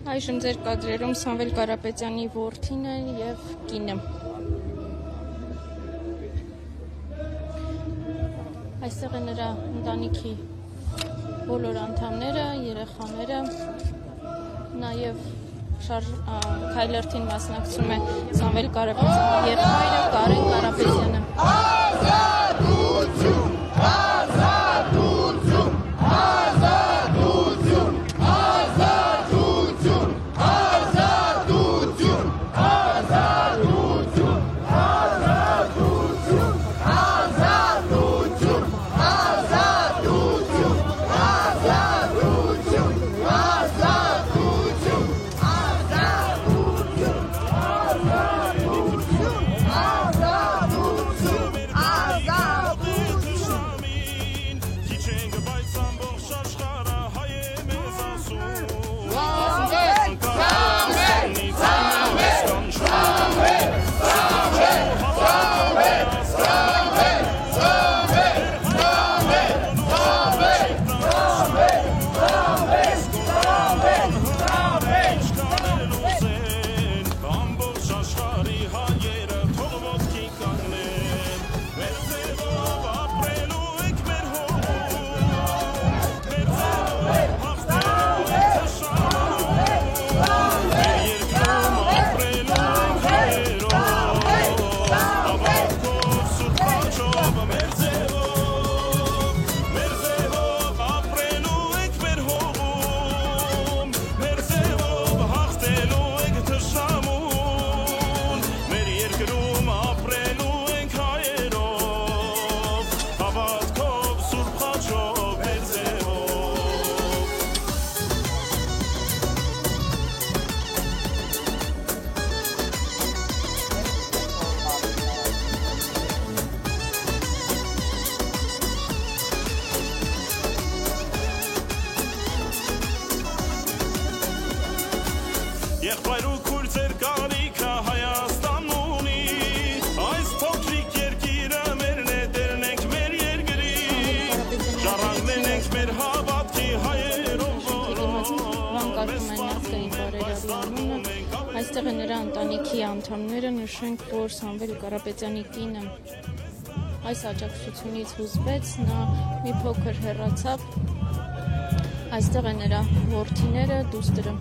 Այժմ ձեր կադրերում Սամվել Կարապետյանի որդին է և կինը։ Այստեղ է նրա ընտանիքի բոլոր անդամները, երեխաները, նաև քայլերթին մասնակցում է Սամվել Կարապետյանի եղբայրը Կարեն Կարապետյանը։ Եղբայր ու քույր ձեր կարիքը Հայաստանն ունի, այս փոքրիկ երկիրը մերն է, տերն ենք մեր երկրի, ժառանգներն ենք մեր հավատքի հայերով Այստեղ է նրա ընտանիքի անդամները, նշենք, որ Սամվել Կարապետյանի կինը այս աջակցությունից հուզվեց, նա մի փոքր հեռացավ, այստեղ է նրա որդիները, դուստրը։